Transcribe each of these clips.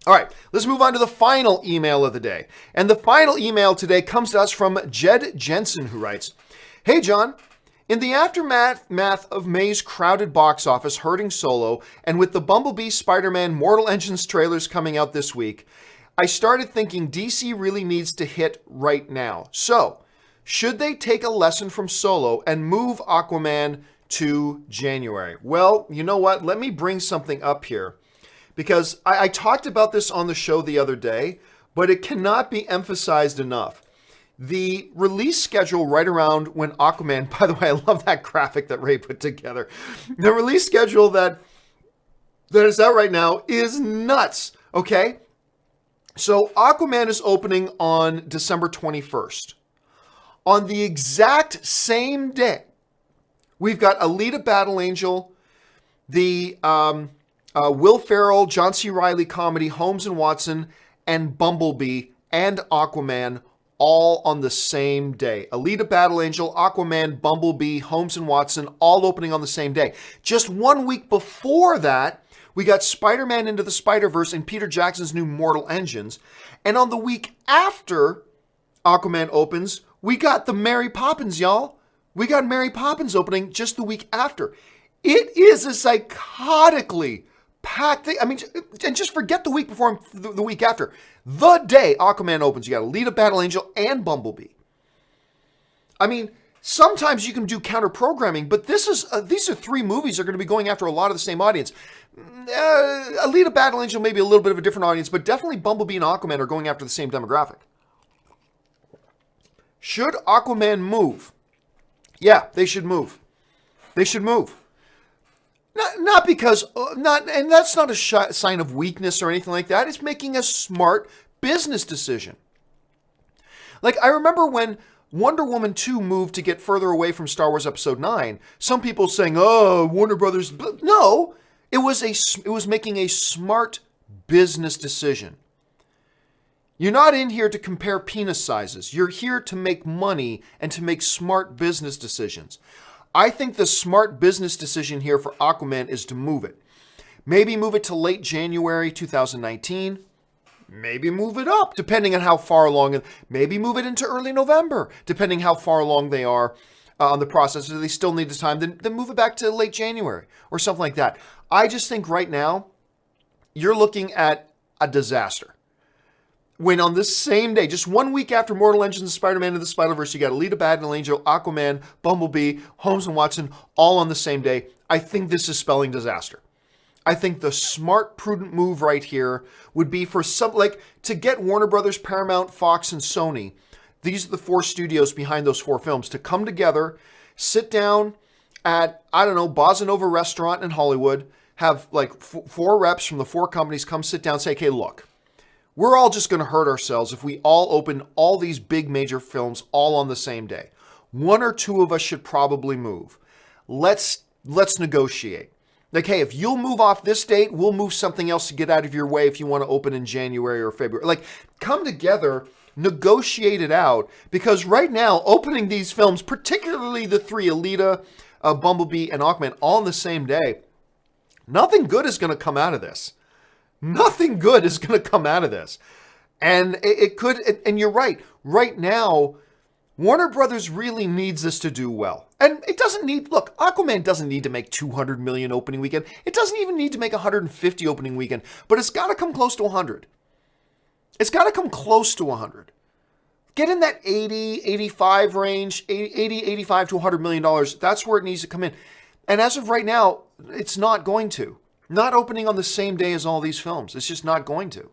All right, let's move on to the final email of the day. And the final email today comes to us from Jed Jennsen, who writes, "Hey, John. In the aftermath of May's crowded box office hurting Solo, and with the Bumblebee, Spider-Man, Mortal Engines trailers coming out this week, I started thinking DC really needs to hit right now. So, should they take a lesson from Solo and move Aquaman to January?" Well, you know what? Let me bring something up here, because I talked about this on the show the other day, but it cannot be emphasized enough. The release schedule right around when Aquaman, by the way, I love that graphic that Ray put together. The release schedule that is out right now is nuts, okay? So Aquaman is opening on December 21st. On the exact same day, we've got Alita Battle Angel, the Will Ferrell, John C. Reilly comedy Holmes and Watson, and Bumblebee and Aquaman all on the same day. Alita Battle Angel, Aquaman, Bumblebee, Holmes and Watson all opening on the same day. Just 1 week before that, we got Spider-Man Into the Spider-Verse and Peter Jackson's new Mortal Engines. And on the week after Aquaman opens, we got the Mary Poppins, y'all. We got Mary Poppins opening just the week after. It is a psychotically packed thing. I mean, and just forget the week before and the week after. The day Aquaman opens, you got Alita Battle Angel and Bumblebee. I mean, sometimes you can do counter programming, but these are three movies that are going to be going after a lot of the same audience. Alita Battle Angel may be a little bit of a different audience, but definitely Bumblebee and Aquaman are going after the same demographic. Should Aquaman move? Yeah, they should move. They should move. Not because, and that's not a sign of weakness or anything like that. It's making a smart business decision. Like, I remember when Wonder Woman 2 moved to get further away from Star Wars Episode 9, some people saying, oh, Warner Brothers. No, it was making a smart business decision. You're not in here to compare penis sizes. You're here to make money and to make smart business decisions. I think the smart business decision here for Aquaman is to move it. Maybe move it to late January 2019. Maybe move it up, depending on how far along. Maybe move it into early November, depending how far along they are on the process. If they still need the time, then move it back to late January or something like that. I just think right now, you're looking at a disaster. When on this same day, just 1 week after Mortal Engines and Spider-Man Into the Spider-Verse, you got Alita Battle Angel, Aquaman, Bumblebee, Holmes and Watson, all on the same day. I think this is spelling disaster. I think the smart, prudent move right here would be for to get Warner Brothers, Paramount, Fox, and Sony. These are the four studios behind those four films to come together, sit down at, Bossa Nova Restaurant in Hollywood, have four reps from the four companies come sit down and say, okay, look, we're all just going to hurt ourselves if we all open all these big major films all on the same day. One or two of us should probably move. Let's negotiate. Like, hey, if you'll move off this date, we'll move something else to get out of your way if you want to open in January or February. Come together, negotiate it out, because right now, opening these films, particularly the three, Alita, Bumblebee, and Aquaman, all on the same day, nothing good is going to come out of this. Nothing good is going to come out of this. And it could, and you're right, right now, Warner Brothers really needs this to do well. And it doesn't need, look, Aquaman doesn't need to make 200 million opening weekend. It doesn't even need to make 150 opening weekend, but it's got to come close to 100. It's got to come close to 100. Get in that 80, 85 range, 80, 85 to $100 million. That's where it needs to come in. And as of right now, it's not going to. Not opening on the same day as all these films. It's just not going to.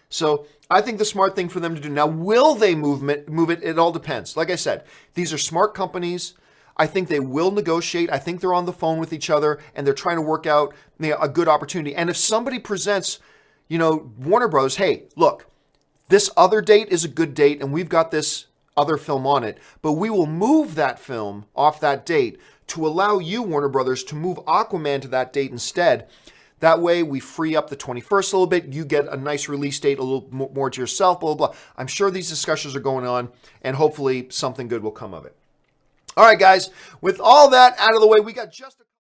So I think the smart thing for them to do. Now, will they move it? It all depends. Like I said, these are smart companies. I think they will negotiate. I think they're on the phone with each other and they're trying to work out a good opportunity. And if somebody presents, Warner Bros., hey, look, this other date is a good date and we've got this other film on it, but we will move that film off that date to allow you, Warner Brothers, to move Aquaman to that date instead. That way, we free up the 21st a little bit. You get a nice release date, a little more to yourself, blah, blah, blah. I'm sure these discussions are going on, and hopefully something good will come of it. All right, guys, with all that out of the way, we got just a